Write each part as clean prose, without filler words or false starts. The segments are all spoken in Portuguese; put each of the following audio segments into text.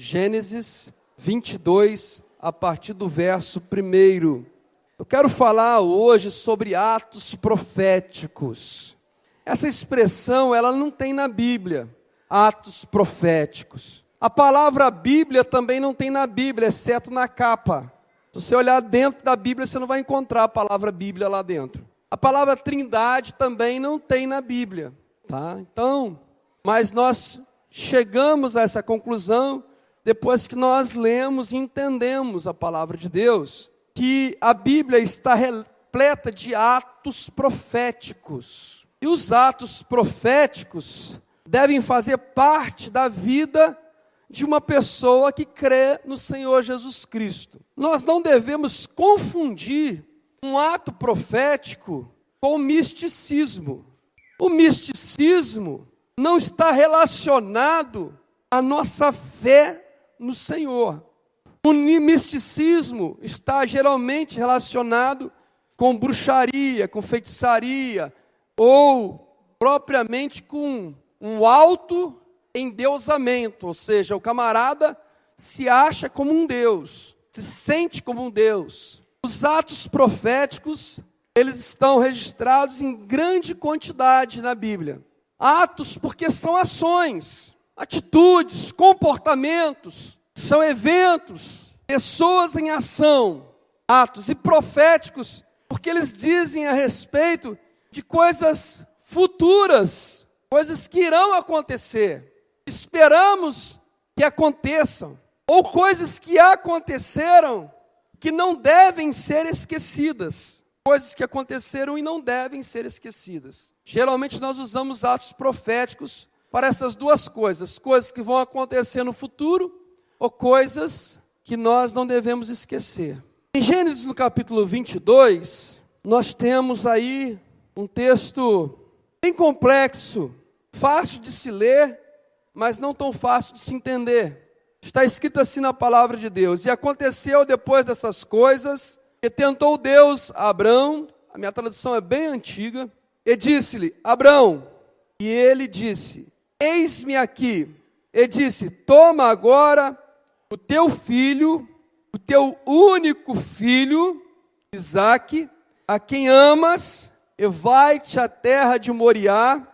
Gênesis 22, a partir do verso 1. Eu quero falar hoje sobre atos proféticos. Essa expressão, ela não tem na Bíblia, atos proféticos. A palavra Bíblia também não tem na Bíblia, exceto na capa. Se você olhar dentro da Bíblia, você não vai encontrar a palavra Bíblia lá dentro. A palavra Trindade também não tem na Bíblia, tá? Então, mas nós chegamos a essa conclusão depois que nós lemos e entendemos a palavra de Deus, que a Bíblia está repleta de atos proféticos. E os atos proféticos devem fazer parte da vida de uma pessoa que crê no Senhor Jesus Cristo. Nós não devemos confundir um ato profético com o misticismo. O misticismo não está relacionado à nossa fé no Senhor. O misticismo está geralmente relacionado com bruxaria, com feitiçaria, ou propriamente com um auto-endeusamento, ou seja, o camarada se acha como um Deus, se sente como um Deus. Os atos proféticos, eles estão registrados em grande quantidade na Bíblia. Atos porque são ações, atitudes, comportamentos, são eventos, pessoas em ação. Atos e proféticos porque eles dizem a respeito de coisas futuras, coisas que irão acontecer, esperamos que aconteçam, ou coisas que aconteceram que não devem ser esquecidas, coisas que aconteceram e não devem ser esquecidas. Geralmente nós usamos atos proféticos para essas duas coisas, coisas que vão acontecer no futuro, ou coisas que nós não devemos esquecer. Em Gênesis no capítulo 22, nós temos aí um texto bem complexo, fácil de se ler, mas não tão fácil de se entender. Está escrito assim na palavra de Deus: e aconteceu depois dessas coisas, que tentou Deus a Abrão, a minha tradução é bem antiga, e disse-lhe: Abrão, e ele disse: eis-me aqui. E disse: toma agora o teu filho, o teu único filho, Isaque, a quem amas, e vai-te à terra de Moriá,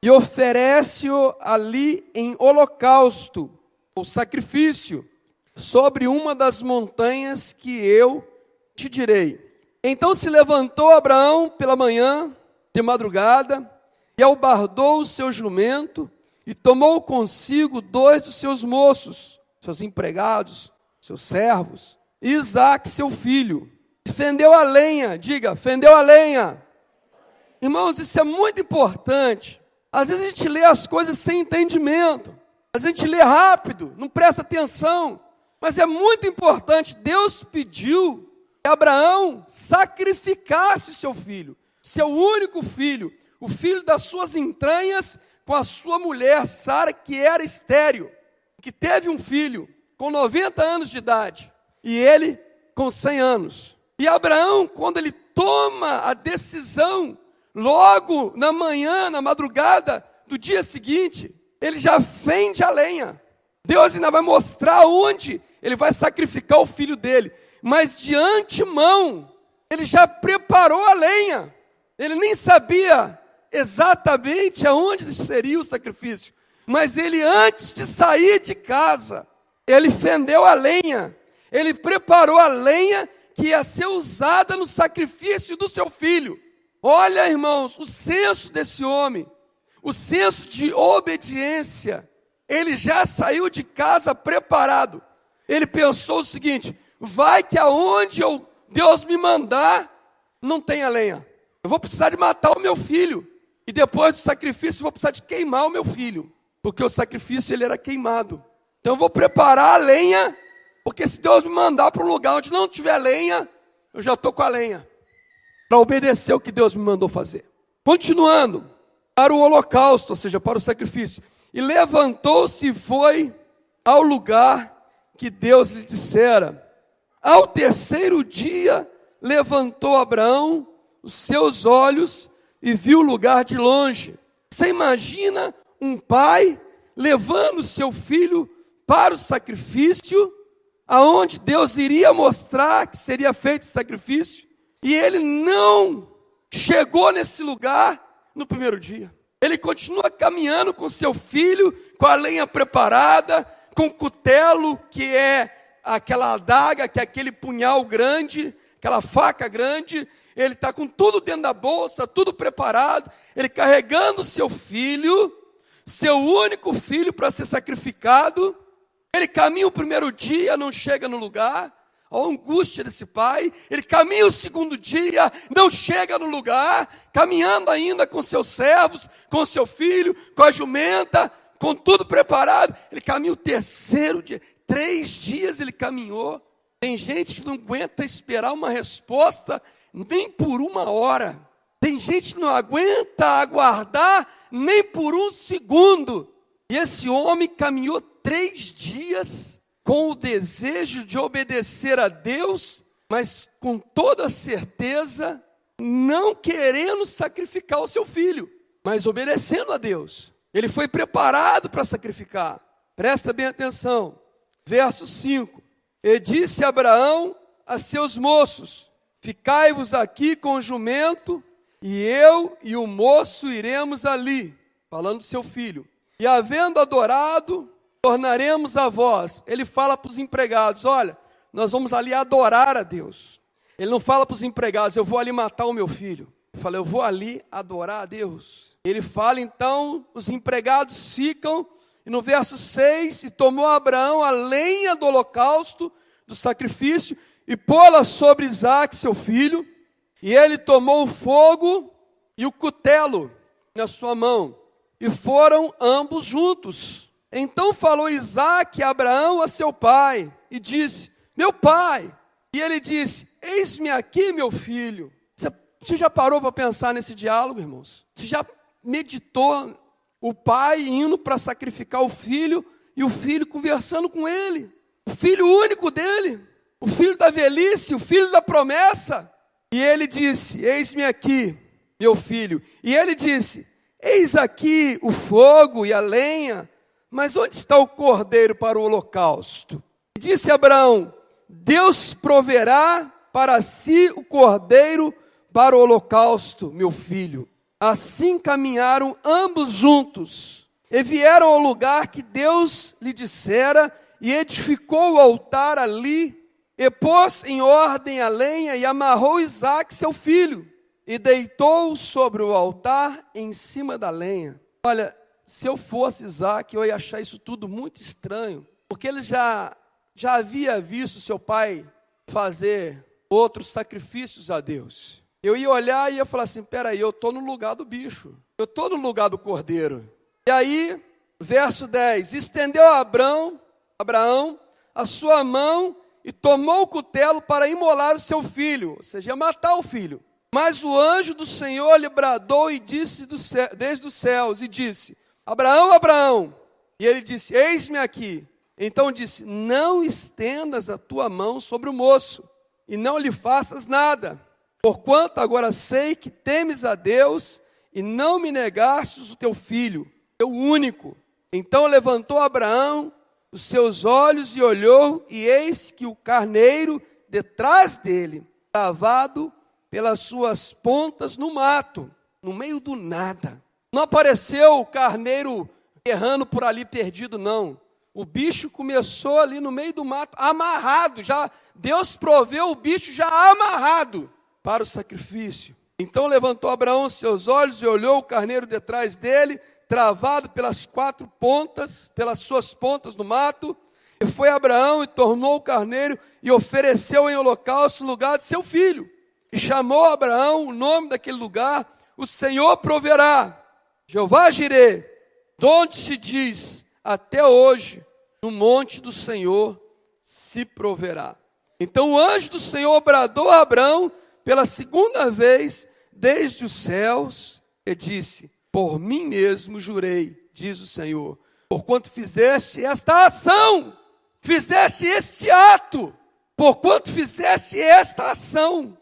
e oferece-o ali em holocausto, ou sacrifício, sobre uma das montanhas que eu te direi. Então se levantou Abraão pela manhã, de madrugada, e albardou o seu jumento, e tomou consigo 2 dos seus moços, seus empregados, seus servos, e Isaque, seu filho, e fendeu a lenha. Diga, fendeu a lenha. Irmãos, isso é muito importante. Às vezes a gente lê as coisas sem entendimento, às vezes a gente lê rápido, não presta atenção, mas é muito importante. Deus pediu que Abraão sacrificasse seu filho, seu único filho, o filho das suas entranhas, com a sua mulher Sara, que era estéril, que teve um filho com 90 anos de idade, e ele com 100 anos. E Abraão, quando ele toma a decisão, logo na manhã, na madrugada do dia seguinte, ele já fende a lenha. Deus ainda vai mostrar onde ele vai sacrificar o filho dele, mas de antemão, ele já preparou a lenha. Ele nem sabia exatamente aonde seria o sacrifício, mas ele, antes de sair de casa, ele fendeu a lenha, ele preparou a lenha que ia ser usada no sacrifício do seu filho. Olha, irmãos, o senso desse homem, o senso de obediência, ele já saiu de casa preparado. Ele pensou o seguinte: vai que aonde Deus me mandar, não tenha lenha. Eu vou precisar de matar o meu filho. E depois do sacrifício, eu vou precisar de queimar o meu filho. Porque o sacrifício, ele era queimado. Então eu vou preparar a lenha, porque se Deus me mandar para um lugar onde não tiver lenha, eu já estou com a lenha, para obedecer o que Deus me mandou fazer. Continuando, para o holocausto, ou seja, para o sacrifício. E levantou-se e foi ao lugar que Deus lhe dissera. Ao terceiro dia, levantou Abraão os seus olhos e viu o lugar de longe. Você imagina um pai levando seu filho para o sacrifício, aonde Deus iria mostrar que seria feito o sacrifício, e ele não chegou nesse lugar no primeiro dia. Ele continua caminhando com seu filho, com a lenha preparada, com o cutelo, que é aquela adaga, que é aquele punhal grande, aquela faca grande. Ele está com tudo dentro da bolsa, tudo preparado. Ele carregando seu filho, seu único filho para ser sacrificado. Ele caminha o primeiro dia, não chega no lugar. A angústia desse pai. Ele caminha o segundo dia, não chega no lugar. Caminhando ainda com seus servos, com seu filho, com a jumenta, com tudo preparado. Ele caminha o terceiro dia. 3 dias ele caminhou. Tem gente que não aguenta esperar uma resposta nem por 1 hora. Tem gente que não aguenta aguardar nem por 1 segundo. E esse homem caminhou 3 dias com o desejo de obedecer a Deus, mas com toda certeza não querendo sacrificar o seu filho, mas obedecendo a Deus. Ele foi preparado para sacrificar. Presta bem atenção. Verso 5. E disse Abraão a seus moços: ficai-vos aqui com o jumento, e eu e o moço iremos ali, falando do seu filho. E havendo adorado, tornaremos a vós. Ele fala para os empregados: olha, nós vamos ali adorar a Deus. Ele não fala para os empregados: eu vou ali matar o meu filho. Ele fala: eu vou ali adorar a Deus. Ele fala, então, os empregados ficam, e no verso 6, e tomou Abraão a lenha do holocausto, do sacrifício, e pô-la sobre Isaque, seu filho, e ele tomou o fogo e o cutelo na sua mão, e foram ambos juntos. Então falou Isaque a Abraão, a seu pai, e disse: meu pai. E ele disse: eis-me aqui, meu filho. Você já parou para pensar nesse diálogo, irmãos? Você já meditou o pai indo para sacrificar o filho, e o filho conversando com ele, o filho único dele, o filho da velhice, o filho da promessa? E ele disse: eis-me aqui, meu filho. E ele disse: eis aqui o fogo e a lenha, mas onde está o cordeiro para o holocausto? E disse Abraão: Deus proverá para si o cordeiro para o holocausto, meu filho. Assim caminharam ambos juntos, e vieram ao lugar que Deus lhe dissera, e edificou o altar ali, e pôs em ordem a lenha, e amarrou Isaque, seu filho, e deitou sobre o altar em cima da lenha. Olha, se eu fosse Isaque, eu ia achar isso tudo muito estranho, porque ele já havia visto seu pai fazer outros sacrifícios a Deus. Eu ia olhar e ia falar assim: peraí, eu estou no lugar do bicho, eu estou no lugar do cordeiro. E aí, verso 10, estendeu Abraão a sua mão e tomou o cutelo para imolar o seu filho, ou seja, ia matar o filho. Mas o anjo do Senhor lhe bradou e disse desde os céus, e disse: Abraão, Abraão. E ele disse: eis-me aqui. Então disse: não estendas a tua mão sobre o moço, e não lhe faças nada, porquanto agora sei que temes a Deus, e não me negastes o teu filho, teu único. Então levantou Abraão os seus olhos e olhou, e eis que o carneiro detrás dele, travado pelas suas pontas no mato, no meio do nada. Não apareceu o carneiro errando por ali perdido, não. O bicho começou ali no meio do mato, amarrado, já Deus proveu o bicho já amarrado para o sacrifício. Então levantou Abraão seus olhos e olhou o carneiro detrás dele, travado pelas 4 pontas, pelas suas pontas no mato. E foi Abraão e tornou o carneiro e ofereceu em holocausto no lugar de seu filho. E chamou Abraão o nome daquele lugar: o Senhor proverá. Jeová Jirê, donde se diz até hoje, no monte do Senhor se proverá. Então o anjo do Senhor bradou a Abraão pela segunda vez desde os céus e disse: por mim mesmo jurei, diz o Senhor, porquanto fizeste esta ação, fizeste este ato, porquanto fizeste esta ação,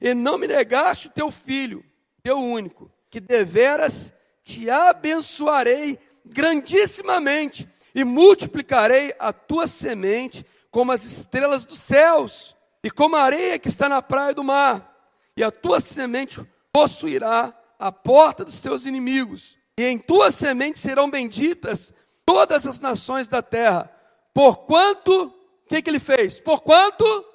e não me negaste o teu filho, teu único, que deveras te abençoarei grandissimamente, e multiplicarei a tua semente como as estrelas dos céus, e como a areia que está na praia do mar, e a tua semente possuirá a porta dos teus inimigos, e em tua semente serão benditas todas as nações da terra, porquanto, o que ele fez? Porquanto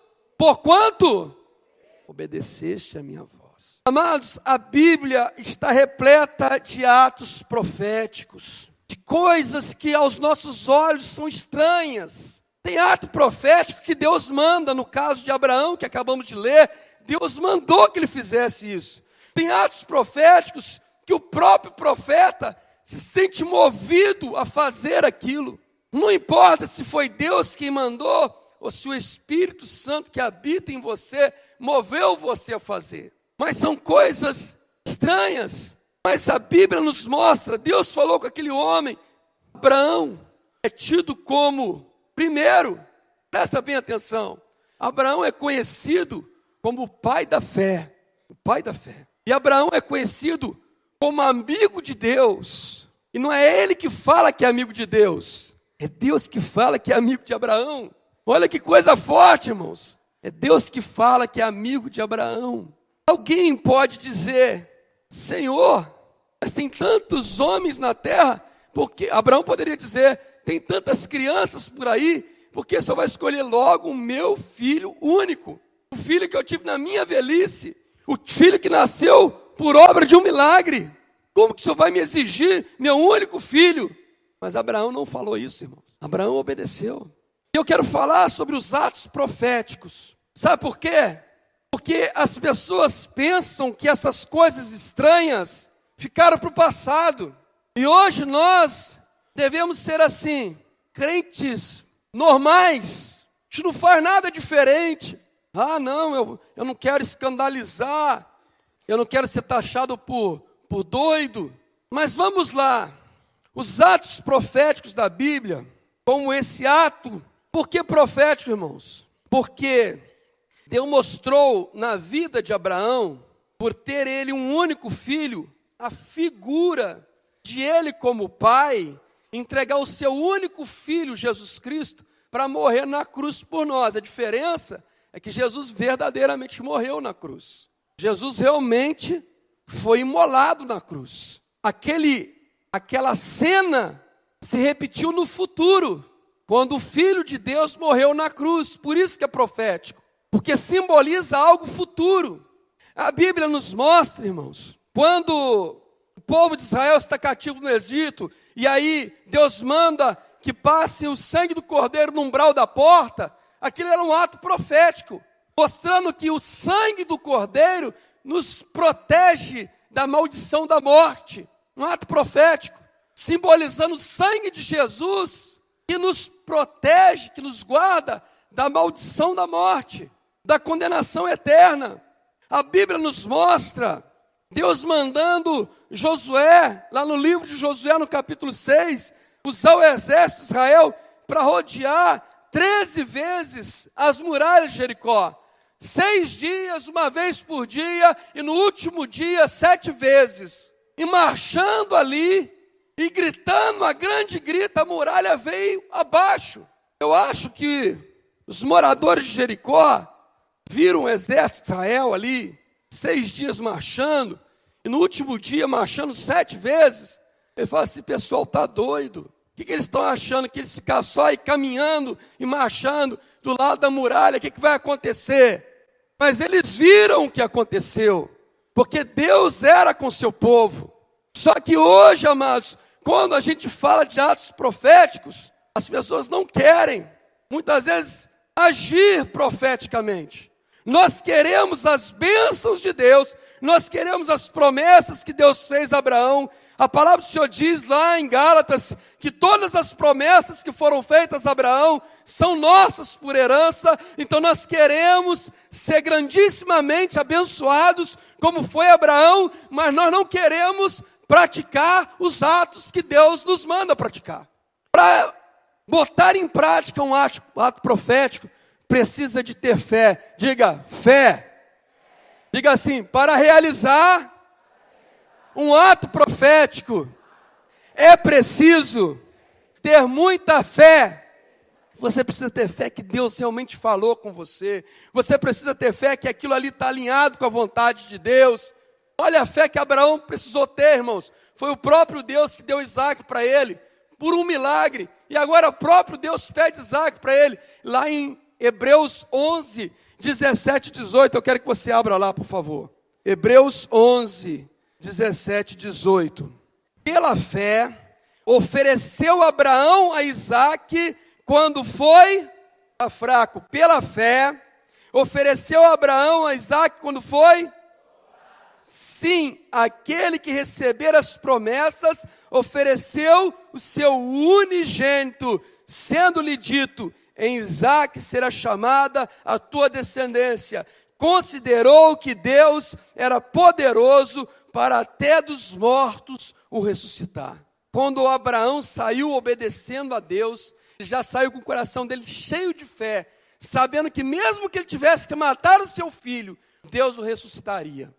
obedeceste a minha voz. Amados, a Bíblia está repleta de atos proféticos, de coisas que aos nossos olhos são estranhas. Tem ato profético que Deus manda, no caso de Abraão, que acabamos de ler, Deus mandou que ele fizesse isso. Tem atos proféticos que o próprio profeta se sente movido a fazer aquilo. Não importa se foi Deus quem mandou, ou se o Espírito Santo que habita em você, moveu você a fazer. Mas são coisas estranhas. Mas a Bíblia nos mostra, Deus falou com aquele homem, Abraão é tido como, primeiro, presta bem atenção, Abraão é conhecido como o pai da fé, o pai da fé. E Abraão é conhecido como amigo de Deus. E não é ele que fala que é amigo de Deus, é Deus que fala que é amigo de Abraão. Olha que coisa forte, irmãos. É Deus que fala que é amigo de Abraão. Alguém pode dizer, Senhor, mas tem tantos homens na terra, porque Abraão poderia dizer, tem tantas crianças por aí, porque só vai escolher logo o meu filho único, o filho que eu tive na minha velhice, o filho que nasceu por obra de um milagre. Como que o Senhor vai me exigir meu único filho? Mas Abraão não falou isso, irmãos. Abraão obedeceu. Eu quero falar sobre os atos proféticos. Sabe por quê? Porque as pessoas pensam que essas coisas estranhas ficaram para o passado. E hoje nós devemos ser assim, crentes normais. A gente não faz nada diferente. Ah, não, eu não quero escandalizar. Eu não quero ser taxado por doido. Mas vamos lá. Os atos proféticos da Bíblia, como esse ato. Por que profético, irmãos? Porque Deus mostrou na vida de Abraão, por ter ele um único filho, a figura de ele como pai, entregar o seu único filho, Jesus Cristo, para morrer na cruz por nós. A diferença é que Jesus verdadeiramente morreu na cruz. Jesus realmente foi imolado na cruz. Aquela cena se repetiu no futuro, quando o Filho de Deus morreu na cruz. Por isso que é profético, porque simboliza algo futuro. A Bíblia nos mostra, irmãos, quando o povo de Israel está cativo no Egito, e aí Deus manda que passe o sangue do cordeiro no umbral da porta, aquilo era um ato profético, mostrando que o sangue do cordeiro nos protege da maldição da morte. Um ato profético, simbolizando o sangue de Jesus, que nos protege, que nos guarda da maldição da morte, da condenação eterna. A Bíblia nos mostra Deus mandando Josué, lá no livro de Josué, no capítulo 6, usar o exército de Israel para rodear 13 vezes as muralhas de Jericó. 6 dias, uma vez por dia, e no último dia, 7 vezes. E marchando ali, e gritando, a grande grita, a muralha veio abaixo. Eu acho que os moradores de Jericó viram o exército de Israel ali, 6 dias marchando, e no último dia marchando 7 vezes. Ele fala assim, pessoal está doido. O que eles estão achando? Que eles ficam só aí caminhando e marchando do lado da muralha, o que vai acontecer? Mas eles viram o que aconteceu, porque Deus era com seu povo. Só que hoje, amados, quando a gente fala de atos proféticos, as pessoas não querem, muitas vezes, agir profeticamente. Nós queremos as bênçãos de Deus, nós queremos as promessas que Deus fez a Abraão. A palavra do Senhor diz lá em Gálatas que todas as promessas que foram feitas a Abraão são nossas por herança. Então nós queremos ser grandissimamente abençoados como foi Abraão, mas nós não queremos praticar os atos que Deus nos manda praticar. Para botar em prática um ato profético, precisa de ter fé. Diga, fé. Diga assim, para realizar um ato profético, é preciso ter muita fé. Você precisa ter fé que Deus realmente falou com você. Você precisa ter fé que aquilo ali está alinhado com a vontade de Deus. Olha a fé que Abraão precisou ter, irmãos. Foi o próprio Deus que deu Isaac para ele, por um milagre. E agora o próprio Deus pede Isaac para ele. Lá em Hebreus 11, 17 e 18. Eu quero que você abra lá, por favor. Hebreus 11, 17 e 18. Pela fé, ofereceu Abraão a Isaac quando foi fraco. Pela fé, ofereceu Abraão a Isaac quando foi? Sim, aquele que receber as promessas, ofereceu o seu unigênito, sendo-lhe dito, em Isaac será chamada a tua descendência. Considerou que Deus era poderoso para até dos mortos o ressuscitar. Quando Abraão saiu obedecendo a Deus, ele já saiu com o coração dele cheio de fé, sabendo que mesmo que ele tivesse que matar o seu filho, Deus o ressuscitaria.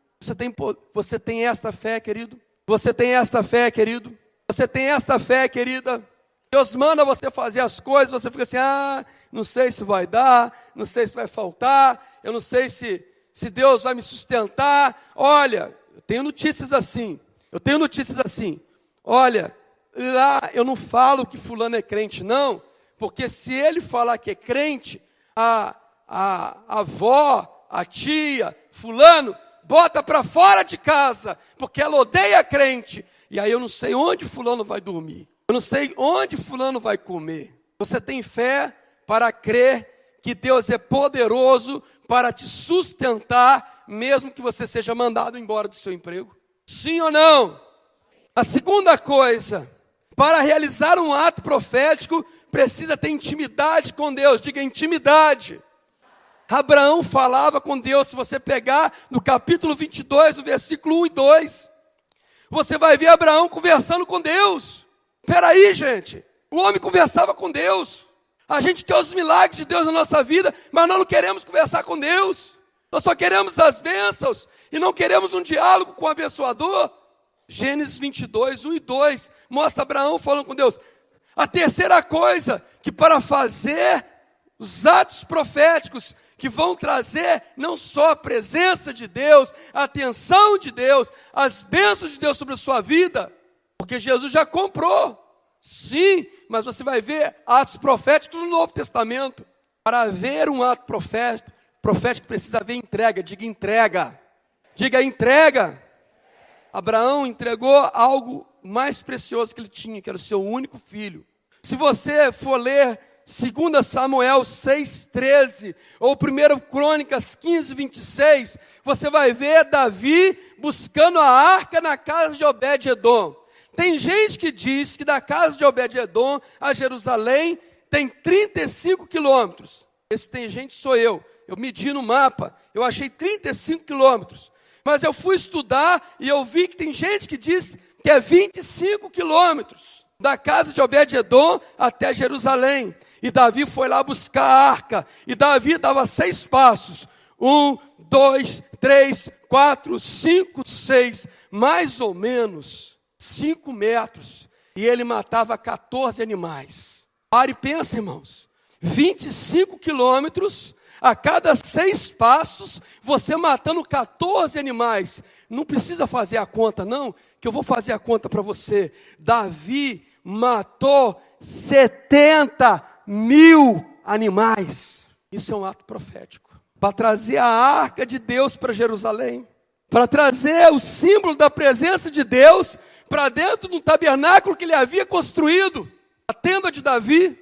Você tem esta fé, querido? Você tem esta fé, querido? Você tem esta fé, querida? Deus manda você fazer as coisas, você fica assim, não sei se vai dar, não sei se vai faltar, eu não sei se Deus vai me sustentar. Olha, eu tenho notícias assim, olha, lá eu não falo que fulano é crente, não, porque se ele falar que é crente, a avó, a tia, fulano, bota para fora de casa, porque ela odeia crente, e aí eu não sei onde fulano vai dormir, eu não sei onde fulano vai comer. Você tem fé para crer que Deus é poderoso para te sustentar, mesmo que você seja mandado embora do seu emprego? Sim ou não? A segunda coisa, para realizar um ato profético, precisa ter intimidade com Deus. Diga intimidade. Abraão falava com Deus. Se você pegar no capítulo 22, no versículo 1 e 2, você vai ver Abraão conversando com Deus. Espera aí, gente, o homem conversava com Deus. A gente quer os milagres de Deus na nossa vida, mas nós não queremos conversar com Deus. Nós só queremos as bênçãos e não queremos um diálogo com o abençoador. Gênesis 22, 1 e 2, mostra Abraão falando com Deus. A terceira coisa, que para fazer os atos proféticos, que vão trazer não só a presença de Deus, a atenção de Deus, as bênçãos de Deus sobre a sua vida, porque Jesus já comprou, sim, mas você vai ver atos proféticos no Novo Testamento. Para haver um ato profético precisa haver entrega. Diga entrega, diga entrega. Abraão entregou algo mais precioso que ele tinha, que era o seu único filho. Se você for ler 2 Samuel 6,13, ou 1 Crônicas 15, 26, você vai ver Davi buscando a arca na casa de Obed-edom. Tem gente que diz que da casa de Obed-edom a Jerusalém tem 35 quilômetros. Esse tem gente sou eu medi no mapa, eu achei 35 quilômetros. Mas eu fui estudar e eu vi que tem gente que diz que é 25 quilômetros da casa de Obed-edom até Jerusalém. E Davi foi lá buscar a arca. E Davi dava 6 passos. 1, 2, 3, 4, 5, 6. Mais ou menos 5 metros. E ele matava 14 animais. Pare e pensa, irmãos. 25 quilômetros. A cada 6 passos, você matando 14 animais. Não precisa fazer a conta, não, que eu vou fazer a conta para você. Davi matou 70.000 animais. Isso é um ato profético. Para trazer a arca de Deus para Jerusalém. Para trazer o símbolo da presença de Deus para dentro do tabernáculo que ele havia construído. A tenda de Davi.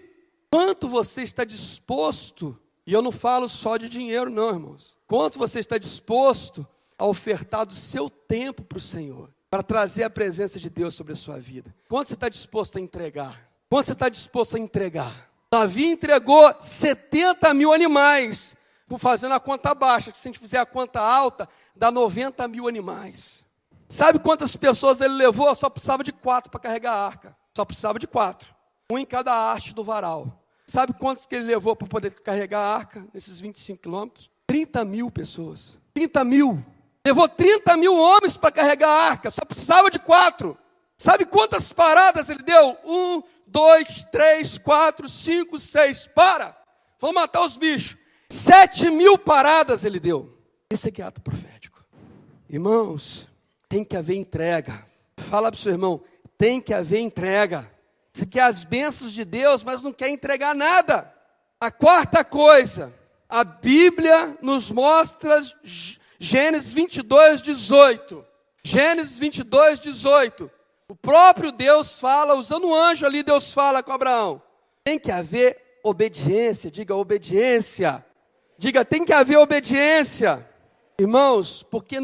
Quanto você está disposto? E eu não falo só de dinheiro não, irmãos. Quanto você está disposto a ofertar do seu tempo para o Senhor, para trazer a presença de Deus sobre a sua vida? Quanto você está disposto a entregar? Quanto você está disposto a entregar? Davi entregou 70.000 animais, fazendo a conta baixa, que se a gente fizer a conta alta, dá 90.000 animais. Sabe quantas pessoas ele levou? Só precisava de 4 para carregar a arca. Só precisava de 4. Um em cada haste do varal. Sabe quantos que ele levou para poder carregar a arca nesses 25 quilômetros? 30.000 pessoas. 30.000. Levou 30.000 homens para carregar a arca. Só precisava de 4. Sabe quantas paradas ele deu? 1, 2, 3, 4, 5, 6, para! Vamos matar os bichos. 7.000 paradas ele deu. Esse aqui é ato profético. Irmãos, tem que haver entrega. Fala para o seu irmão, tem que haver entrega. Você quer as bênçãos de Deus, mas não quer entregar nada. A quarta coisa, a Bíblia nos mostra Gênesis 22, 18. Gênesis 22, 18. O próprio Deus fala, usando um anjo ali, Deus fala com Abraão. Tem que haver obediência, diga obediência. Diga, tem que haver obediência. Irmãos, porque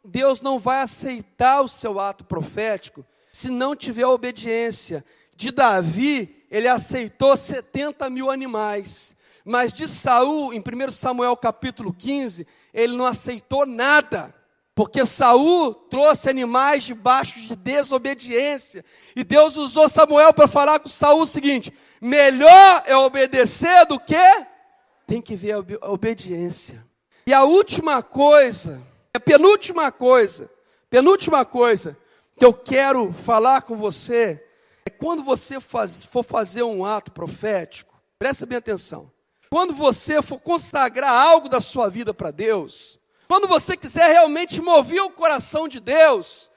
Deus não vai aceitar o seu ato profético se não tiver obediência. De Davi, ele aceitou 70.000 animais. Mas de Saul, em 1 Samuel capítulo 15, ele não aceitou nada. Porque Saul trouxe animais debaixo de desobediência. E Deus usou Samuel para falar com Saul o seguinte: melhor é obedecer do que? Tem que ver a obediência. E a última coisa, a penúltima coisa que eu quero falar com você, é quando você for fazer um ato profético, presta bem atenção. Quando você for consagrar algo da sua vida para Deus, quando você quiser realmente mover o coração de Deus,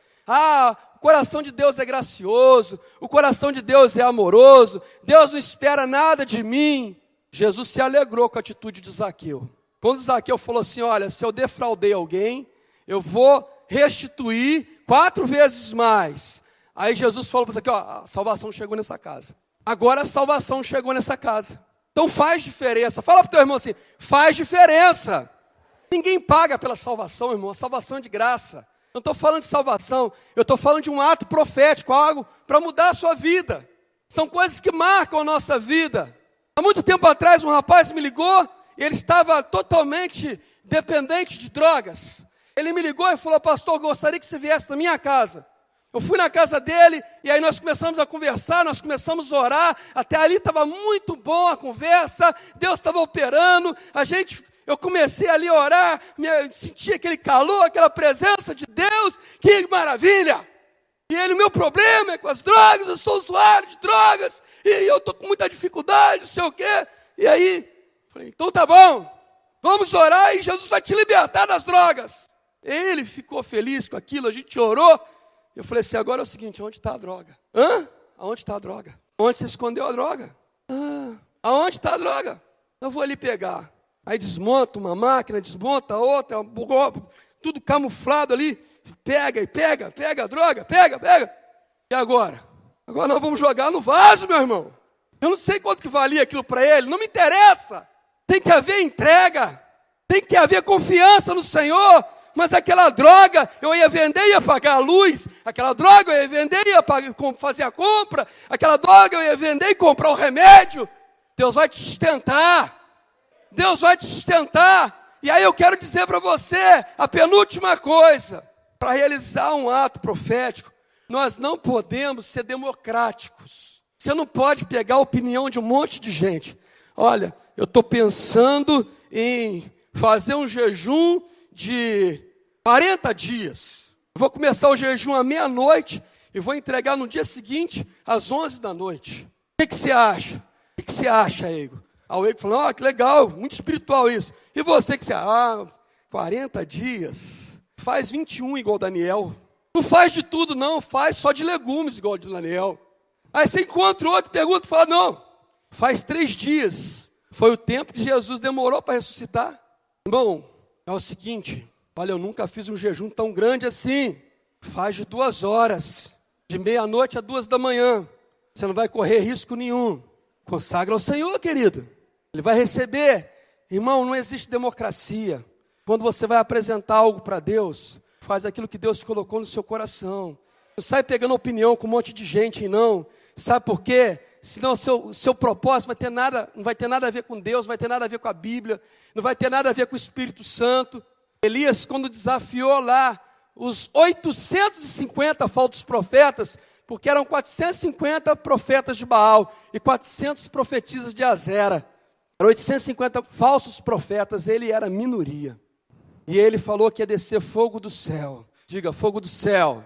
o coração de Deus é gracioso, o coração de Deus é amoroso, Deus não espera nada de mim. Jesus se alegrou com a atitude de Zaqueu. Quando Zaqueu falou assim, olha, se eu defraudei alguém, eu vou restituir 4 vezes mais. Aí Jesus falou para Zaqueu, a salvação chegou nessa casa. Agora a salvação chegou nessa casa. Então faz diferença. Fala para o teu irmão assim, faz diferença. Ninguém paga pela salvação, irmão, a salvação é de graça. Eu não estou falando de salvação, eu estou falando de um ato profético, algo para mudar a sua vida. São coisas que marcam a nossa vida. Há muito tempo atrás um rapaz me ligou, e ele estava totalmente dependente de drogas. Ele me ligou e falou, pastor, eu gostaria que você viesse na minha casa. Eu fui na casa dele, e aí nós começamos a conversar, nós começamos a orar, até ali estava muito bom a conversa, Deus estava operando, eu comecei ali a orar, senti aquele calor, aquela presença de Deus, que maravilha! E ele, o meu problema é com as drogas, eu sou usuário de drogas, e eu estou com muita dificuldade, não sei o quê. E aí, falei, então tá bom, vamos orar e Jesus vai te libertar das drogas. Ele ficou feliz com aquilo, a gente orou. Eu falei assim, agora é o seguinte, onde está a droga? Aonde está a droga? Onde você escondeu a droga? Aonde está a droga? Eu vou ali pegar. Aí desmonta uma máquina, desmonta outra, tudo camuflado ali. Pega a droga, pega. E agora? Agora nós vamos jogar no vaso, meu irmão. Eu não sei quanto que valia aquilo para ele, não me interessa. Tem que haver entrega, tem que haver confiança no Senhor. Mas aquela droga eu ia vender e ia pagar a luz. Aquela droga eu ia vender e ia fazer a compra. Aquela droga eu ia vender e comprar o remédio. Deus vai te sustentar. Deus vai te sustentar. E aí eu quero dizer para você, a penúltima coisa. Para realizar um ato profético, nós não podemos ser democráticos. Você não pode pegar a opinião de um monte de gente. Olha, eu estou pensando em fazer um jejum de 40 dias. Eu vou começar o jejum à meia-noite e vou entregar no dia seguinte, às 11 da noite. O que você acha? O que você acha, Eigo? O Eigo falou, que legal, muito espiritual isso. E você que você acha? 40 dias. Faz 21 igual Daniel. Não faz de tudo não, faz só de legumes igual de Daniel. Aí você encontra outro, pergunta e fala, não, faz 3 dias. Foi o tempo que Jesus demorou para ressuscitar. Irmão, é o seguinte, olha, eu nunca fiz um jejum tão grande assim. Faz de 2 horas, de meia-noite a 2 da manhã. Você não vai correr risco nenhum. Consagra ao Senhor, querido. Ele vai receber. Irmão, não existe democracia. Quando você vai apresentar algo para Deus, faz aquilo que Deus colocou no seu coração. Não sai pegando opinião com um monte de gente, não. Sabe por quê? Senão o seu propósito não vai ter nada a ver com Deus, não vai ter nada a ver com a Bíblia, não vai ter nada a ver com o Espírito Santo. Elias, quando desafiou lá os 850 falsos profetas, porque eram 450 profetas de Baal e 400 profetisas de Azera. Eram 850 falsos profetas, ele era minoria. E ele falou que ia descer fogo do céu. Diga, fogo do céu.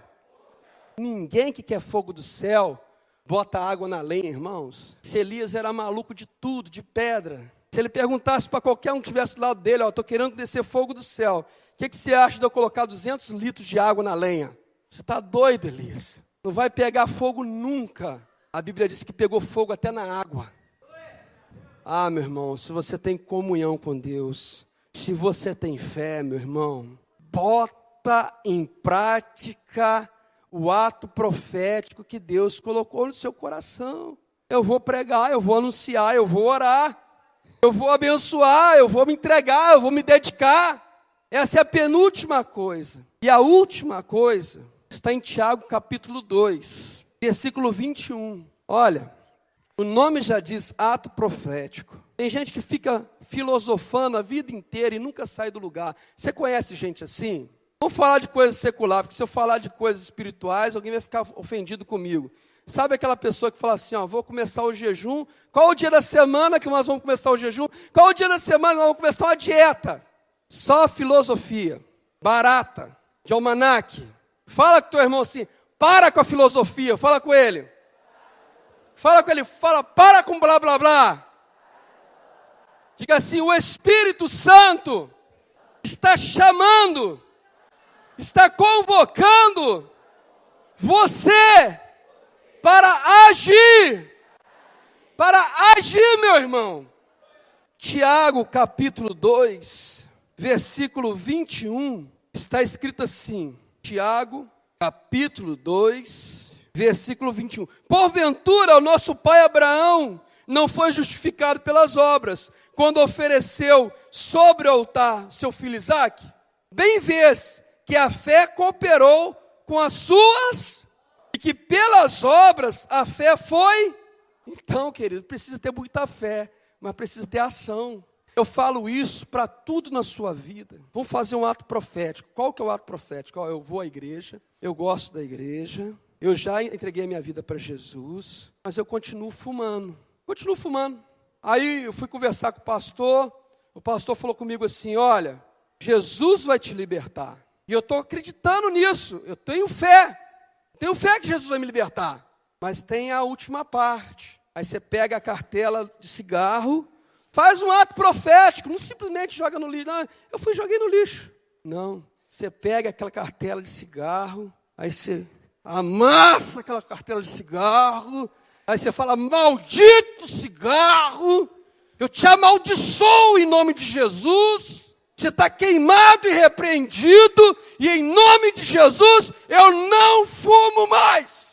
Ninguém que quer fogo do céu bota água na lenha, irmãos. Se Elias era maluco de tudo, de pedra. Se ele perguntasse para qualquer um que estivesse do lado dele, estou querendo descer fogo do céu. O que você acha de eu colocar 200 litros de água na lenha? Você está doido, Elias? Não vai pegar fogo nunca. A Bíblia diz que pegou fogo até na água. Ah, meu irmão, se você tem comunhão com Deus, se você tem fé, meu irmão, bota em prática o ato profético que Deus colocou no seu coração. Eu vou pregar, eu vou anunciar, eu vou orar, eu vou abençoar, eu vou me entregar, eu vou me dedicar. Essa é a penúltima coisa. E a última coisa está em Tiago capítulo 2, versículo 21. Olha, o nome já diz ato profético. Tem gente que fica filosofando a vida inteira e nunca sai do lugar. Você conhece gente assim? Vamos falar de coisas seculares, porque se eu falar de coisas espirituais, alguém vai ficar ofendido comigo. Sabe aquela pessoa que fala assim, vou começar o jejum. Qual o dia da semana que nós vamos começar o jejum? Qual o dia da semana que nós vamos começar uma dieta? Só filosofia, barata, de almanaque. Fala com teu irmão assim, para com a filosofia, fala com ele. Fala com ele, para com blá blá blá. Diga assim, o Espírito Santo está chamando, está convocando você para agir, meu irmão. Tiago capítulo 2, versículo 21, está escrito assim, Tiago capítulo 2, versículo 21. Porventura o nosso pai Abraão não foi justificado pelas obras, quando ofereceu sobre o altar seu filho Isaque? Bem vês que a fé cooperou com as suas, e que pelas obras a fé foi. Então, querido, precisa ter muita fé, mas precisa ter ação. Eu falo isso para tudo na sua vida. Vamos fazer um ato profético. Qual que é o ato profético? Eu vou à igreja, eu gosto da igreja, eu já entreguei a minha vida para Jesus, mas eu continuo fumando. Aí eu fui conversar com o pastor falou comigo assim, olha, Jesus vai te libertar. E eu estou acreditando nisso, eu tenho fé que Jesus vai me libertar. Mas tem a última parte. Aí você pega a cartela de cigarro, faz um ato profético, não simplesmente joga no lixo. Não, joguei no lixo. Não, você pega aquela cartela de cigarro, aí você amassa aquela cartela de cigarro, aí você fala, maldito cigarro, eu te amaldiçoo em nome de Jesus, você está queimado e repreendido, e em nome de Jesus, eu não fumo mais.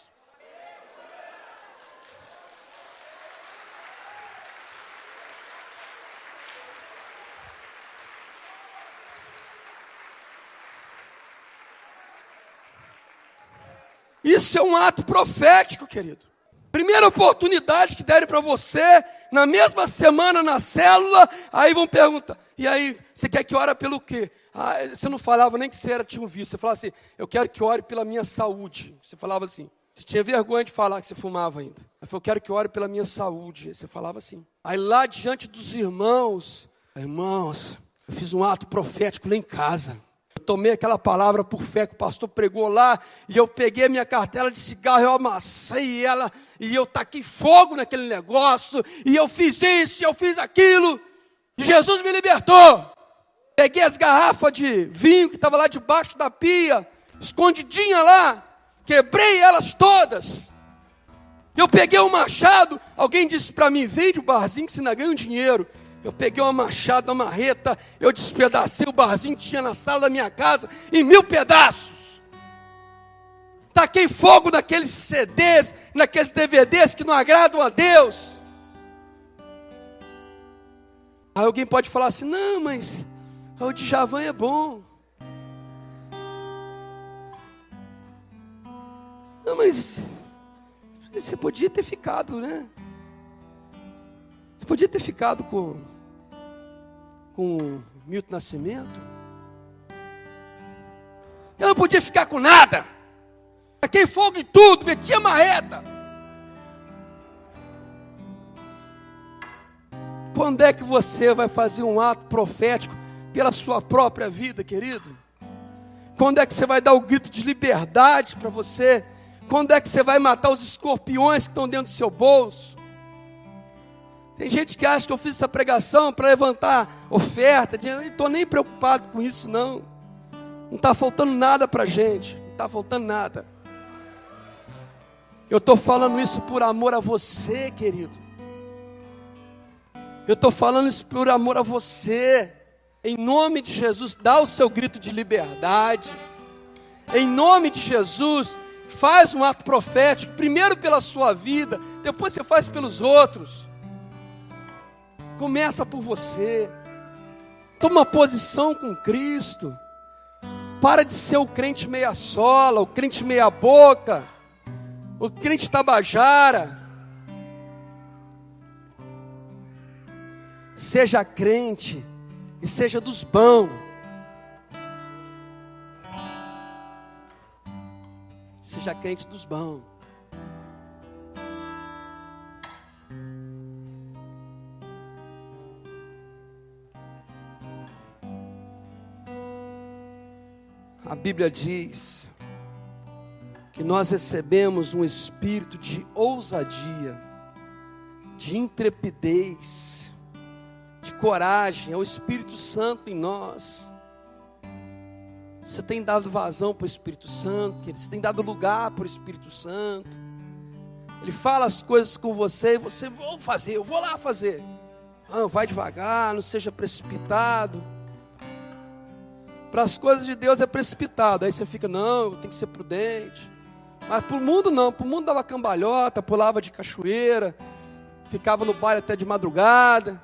Isso é um ato profético, querido. Primeira oportunidade que derem para você, na mesma semana, na célula, aí vão perguntar, e aí, você quer que ore pelo quê? Você não falava nem que você tinha um vício, você falava assim, eu quero que ore pela minha saúde. Você falava assim, você tinha vergonha de falar que você fumava ainda. Aí falou, eu quero que ore pela minha saúde. Aí você falava assim. Aí lá diante dos irmãos, eu fiz um ato profético lá em casa. Tomei aquela palavra por fé que o pastor pregou lá, e eu peguei a minha cartela de cigarro, eu amassei ela, e eu taquei fogo naquele negócio, e eu fiz isso, e eu fiz aquilo, e Jesus me libertou. Peguei as garrafas de vinho que estava lá debaixo da pia, escondidinha lá, quebrei elas todas. Eu peguei um machado, alguém disse para mim, vende o barzinho que você ainda ganha um dinheiro. Eu peguei uma machada, uma marreta, eu despedacei o barzinho que tinha na sala da minha casa em 1000 pedaços. Taquei fogo naqueles CDs, naqueles DVDs que não agradam a Deus. Aí alguém pode falar assim, não, mas o Djavan é bom. Não, mas você podia ter ficado, né? Você podia ter ficado com Milton Nascimento. Eu não podia ficar com nada. Taquei fogo em tudo, metia marreta. Quando é que você vai fazer um ato profético pela sua própria vida, querido? Quando é que você vai dar o grito de liberdade para você Quando é que você vai matar os escorpiões que estão dentro do seu bolso? Tem gente que acha que eu fiz essa pregação para levantar oferta. Eu não estou nem preocupado com isso, não. Não está faltando nada para a gente. Não está faltando nada. Eu estou falando isso por amor a você, querido. Eu estou falando isso por amor a você. Em nome de Jesus, dá o seu grito de liberdade. Em nome de Jesus, faz um ato profético. Primeiro pela sua vida, depois você faz pelos outros. Começa por você. Toma posição com Cristo. Para de ser o crente meia sola, o crente meia boca, o crente tabajara. Seja crente e seja dos bons. Seja crente dos bons. A Bíblia diz que nós recebemos um espírito de ousadia, de intrepidez, de coragem. É o Espírito Santo em nós. Você tem dado vazão para o Espírito Santo, querido? Você tem dado lugar para o Espírito Santo. Ele fala as coisas com você e você, vou fazer, eu vou lá fazer. Não, vai devagar, não seja precipitado. Para as coisas de Deus é precipitado. Aí você fica, não, tem que ser prudente. Mas para o mundo não, para o mundo dava cambalhota, pulava de cachoeira, ficava no baile até de madrugada.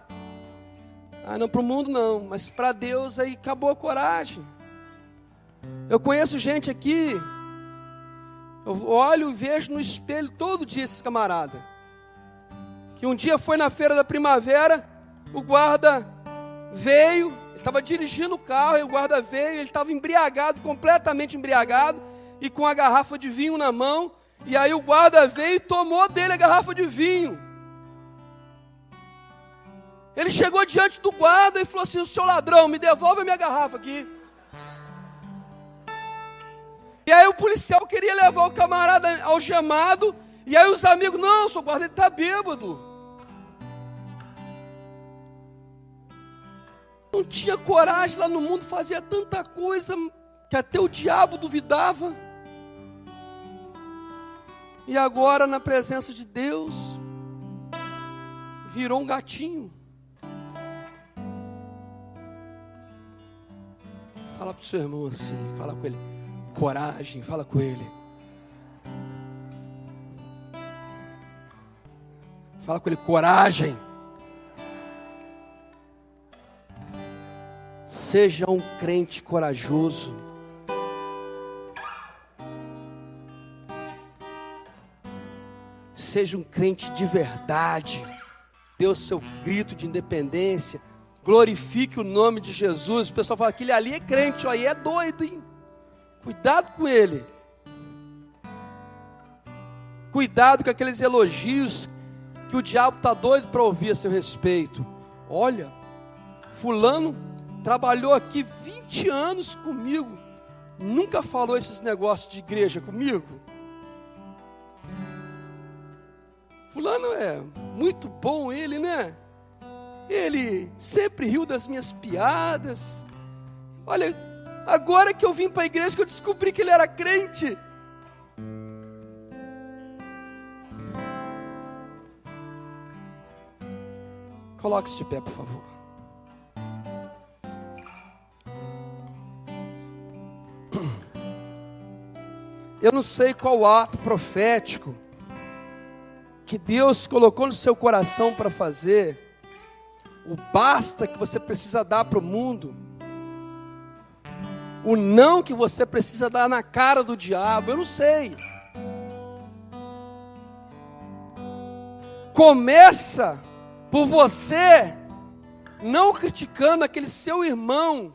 Ah, não, para o mundo não, mas para Deus aí acabou a coragem. Eu conheço gente aqui, eu olho e vejo no espelho todo dia esses camaradas, que um dia foi na feira da primavera, o guarda veio, ele estava dirigindo o carro, e o guarda veio, ele estava embriagado, completamente embriagado, e com a garrafa de vinho na mão, e aí o guarda veio e tomou dele a garrafa de vinho. Ele chegou diante do guarda e falou assim, o seu ladrão, me devolve a minha garrafa aqui. E aí o policial queria levar o camarada algemado, e aí os amigos, não, seu guarda, ele está bêbado. Não tinha coragem lá no mundo, fazia tanta coisa, que até o diabo duvidava. E agora na presença de Deus, virou um gatinho. Fala para o seu irmão assim, fala com ele. Coragem, fala com ele. Fala com ele, coragem. Seja um crente corajoso. Seja um crente de verdade. Dê o seu grito de independência. Glorifique o nome de Jesus. O pessoal fala, aquele ali é crente, ó, aí é doido, hein? Cuidado com ele. Cuidado com aqueles elogios que o diabo está doido para ouvir a seu respeito. Olha, fulano trabalhou aqui 20 anos comigo, nunca falou esses negócios de igreja comigo. Fulano é muito bom ele, né? Ele sempre riu das minhas piadas. Olha, agora que eu vim para a igreja que eu descobri que ele era crente. Coloque-se de pé, por favor. Eu não sei qual ato profético que Deus colocou no seu coração para fazer. O basta que você precisa dar para o mundo. O não que você precisa dar na cara do diabo, eu não sei. Começa por você não criticando aquele seu irmão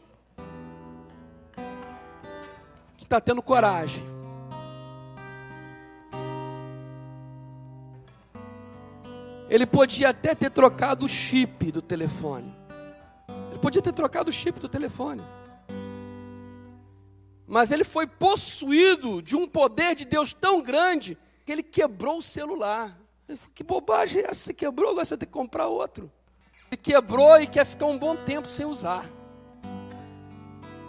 que está tendo coragem. Ele podia até ter trocado o chip do telefone. Ele podia ter trocado o chip do telefone. Mas ele foi possuído de um poder de Deus tão grande que ele quebrou o celular. Ele falou, que bobagem é essa? Você quebrou, agora você vai ter que comprar outro. Ele quebrou e quer ficar um bom tempo sem usar.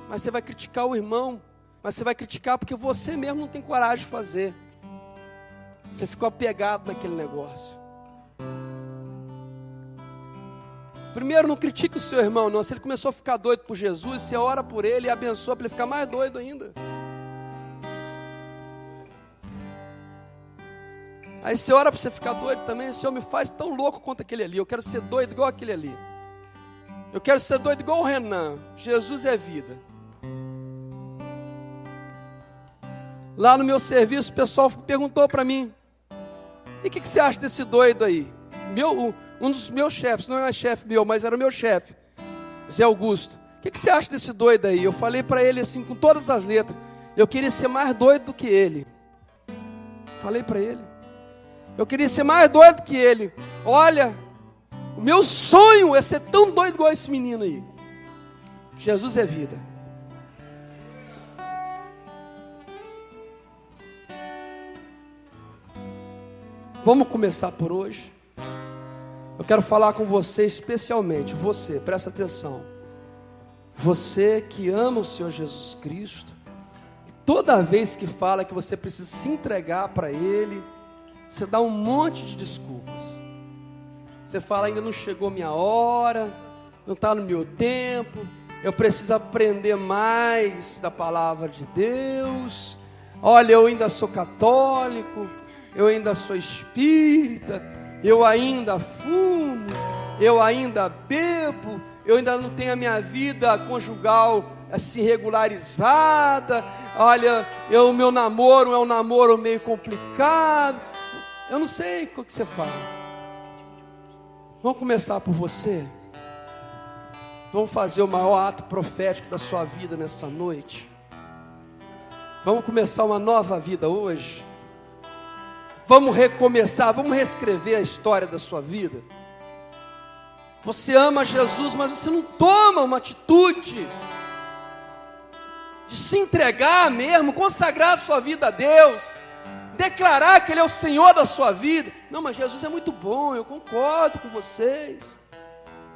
Mas você vai criticar o irmão. Mas você vai criticar porque você mesmo não tem coragem de fazer. Você ficou apegado naquele negócio. Primeiro, não critique o seu irmão, não. Se ele começou a ficar doido por Jesus, você ora por ele e abençoa para ele ficar mais doido ainda. Aí você ora para você ficar doido também. Senhor, me faz tão louco quanto aquele ali. Eu quero ser doido igual aquele ali. Eu quero ser doido igual o Renan. Jesus é vida. Lá no meu serviço, o pessoal perguntou para mim, e o que você acha desse doido aí? Um dos meus chefes, não é chefe meu, mas era o meu chefe, Zé Augusto. O que você acha desse doido aí? Eu falei para ele assim, com todas as letras, eu queria ser mais doido do que ele. Falei para ele. Eu queria ser mais doido que ele. Olha, o meu sonho é ser tão doido igual esse menino aí. Jesus é vida. Vamos começar por hoje. Eu quero falar com você especialmente, você, presta atenção. Você que ama o Senhor Jesus Cristo, toda vez que fala que você precisa se entregar para Ele, você dá um monte de desculpas. Você fala, ainda não chegou minha hora, não está no meu tempo, eu preciso aprender mais da palavra de Deus. Olha, eu ainda sou católico, eu ainda sou espírita, eu ainda fumo, eu ainda bebo, eu ainda não tenho a minha vida conjugal assim regularizada. Olha, o meu namoro é um namoro meio complicado. Eu não sei o que você fala. Vamos começar por você. Vamos fazer o maior ato profético da sua vida nessa noite. Vamos começar uma nova vida hoje. Vamos recomeçar, vamos reescrever a história da sua vida. Você ama Jesus, mas você não toma uma atitude de se entregar mesmo, consagrar a sua vida a Deus, declarar que Ele é o Senhor da sua vida. Não, mas Jesus é muito bom, eu concordo com vocês.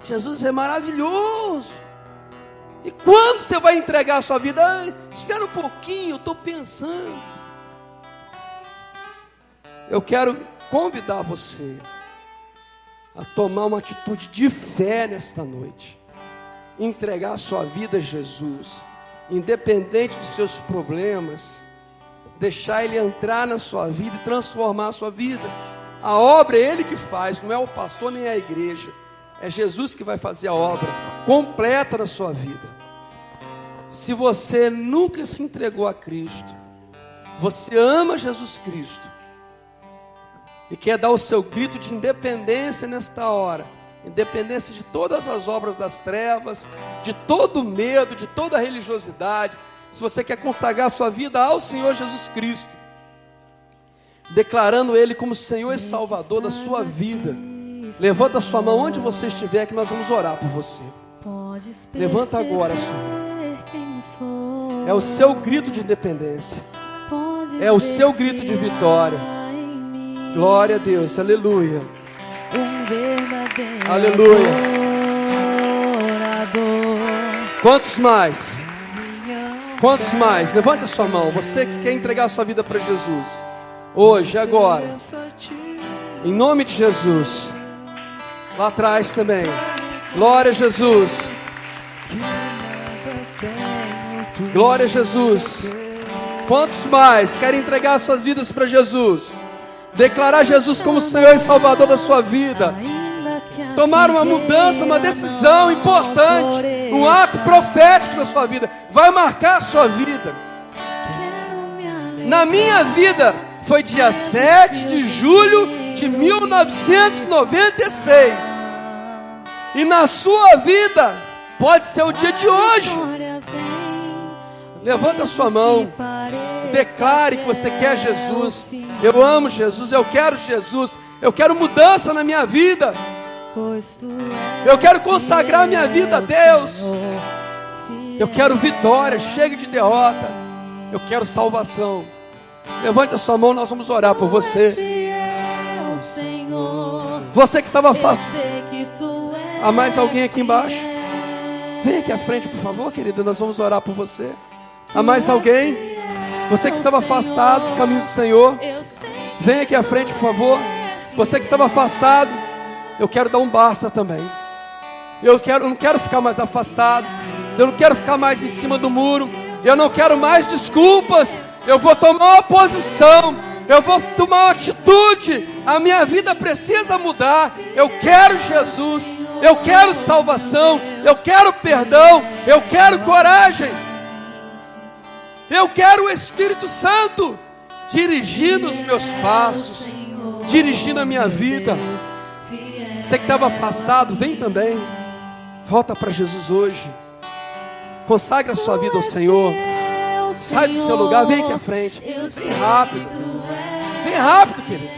Jesus é maravilhoso. E quando você vai entregar a sua vida? Espera um pouquinho, eu estou pensando. Eu quero convidar você a tomar uma atitude de fé nesta noite. Entregar a sua vida a Jesus, independente dos seus problemas. Deixar Ele entrar na sua vida e transformar a sua vida. A obra é Ele que faz, não é o pastor nem a igreja. É Jesus que vai fazer a obra completa na sua vida. Se você nunca se entregou a Cristo, você ama Jesus Cristo e quer dar o seu grito de independência nesta hora, independência de todas as obras das trevas, de todo medo, de toda religiosidade. Se você quer consagrar a sua vida ao Senhor Jesus Cristo, declarando Ele como Senhor e Salvador da sua vida, levanta a sua mão onde você estiver, que nós vamos orar por você. Levanta agora a sua mão. É o seu grito de independência, é o seu grito de vitória. Glória a Deus, aleluia, aleluia. Quantos mais? Quantos mais? Levante a sua mão, você que quer entregar a sua vida para Jesus, hoje, agora, em nome de Jesus. Lá atrás também, glória a Jesus, glória a Jesus. Quantos mais querem entregar suas vidas para Jesus, declarar Jesus como Senhor e Salvador da sua vida, tomar uma mudança, uma decisão importante, um ato profético da sua vida, vai marcar a sua vida. Na minha vida foi dia 7 de julho de 1996, e na sua vida pode ser o dia de hoje. Levanta a sua mão, declare que você quer Jesus. Eu amo Jesus, eu quero Jesus, eu quero mudança na minha vida, eu quero consagrar minha vida a Deus, eu quero vitória, chega de derrota. Eu quero salvação. Levante a sua mão, nós vamos orar por você. Você que estava afastado. Há mais alguém aqui embaixo? Vem aqui à frente, por favor, querida. Nós vamos orar por você. Há mais alguém? Você que estava afastado dos caminhos do Senhor, vem aqui à frente, por favor. Você que estava afastado, eu quero dar um basta também. Eu não quero ficar mais afastado. Eu não quero ficar mais em cima do muro. Eu não quero mais desculpas. Eu vou tomar uma posição. Eu vou tomar uma atitude. A minha vida precisa mudar. Eu quero Jesus. Eu quero salvação. Eu quero perdão. Eu quero coragem. Eu quero o Espírito Santo dirigindo os meus passos, dirigindo a minha vida. Você que estava afastado, vem também. Volta para Jesus hoje. Consagre a sua vida ao Senhor. Sai do seu lugar, vem aqui à frente. Vem rápido. Vem rápido, querido.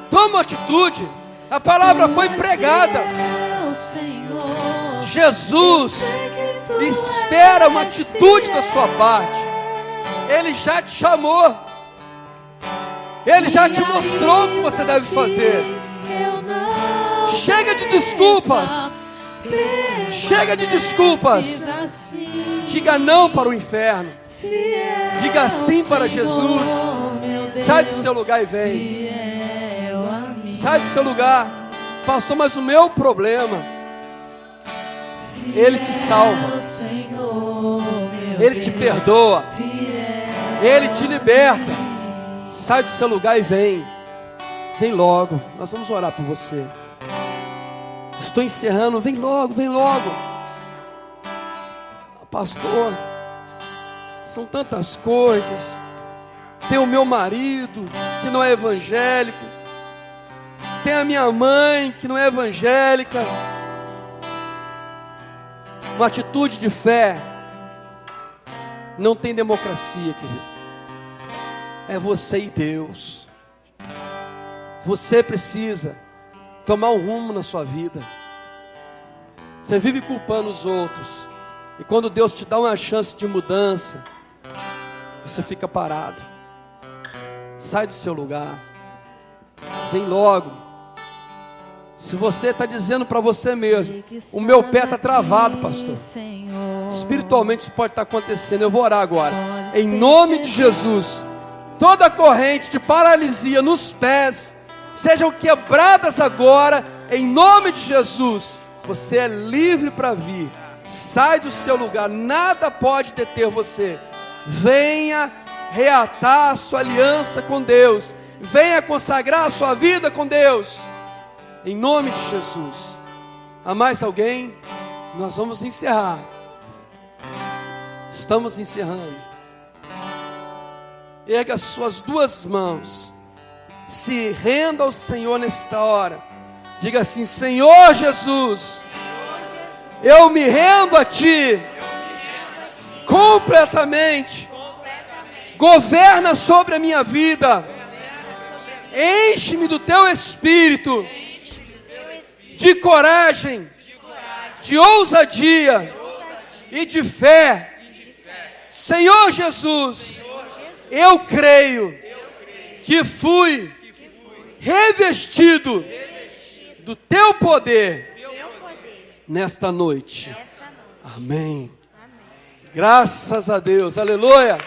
Toma atitude. A palavra foi pregada. Jesus espera uma atitude da sua parte. Ele já te chamou. Ele já te mostrou o que você deve fazer. Chega de desculpas. Chega de desculpas. Diga não para o inferno. Diga sim para Jesus. Sai do seu lugar e vem. Sai do seu lugar. Pastor, mas o meu problema, Ele te salva. Ele te perdoa. Ele te liberta. Sai do seu lugar e vem. Vem logo. Nós vamos orar por você. Estou encerrando. Vem logo, vem logo. Pastor, são tantas coisas. Tem o meu marido, que não é evangélico. Tem a minha mãe, que não é evangélica. Uma atitude de fé não tem democracia, querido. É você e Deus. Você precisa tomar um rumo na sua vida. Você vive culpando os outros. E quando Deus te dá uma chance de mudança, você fica parado. Sai do seu lugar. Vem logo. Se você está dizendo para você mesmo, o meu pé está travado, pastor. Espiritualmente isso pode estar acontecendo. Eu vou orar agora. Em nome de Jesus, toda corrente de paralisia nos pés sejam quebradas agora. Em nome de Jesus, você é livre para vir. Sai do seu lugar, nada pode deter você. Venha reatar a sua aliança com Deus. Venha consagrar a sua vida com Deus. Em nome de Jesus. Há mais alguém? Nós vamos encerrar. Estamos encerrando. Erga as suas duas mãos. Se renda ao Senhor nesta hora. Diga assim: Senhor Jesus, eu me rendo a Ti completamente. Governa sobre a minha vida. Enche-me do Teu Espírito, de coragem, de ousadia e de fé. Senhor Jesus, eu creio que fui revestido do Teu poder nesta noite. Amém. Graças a Deus. Aleluia.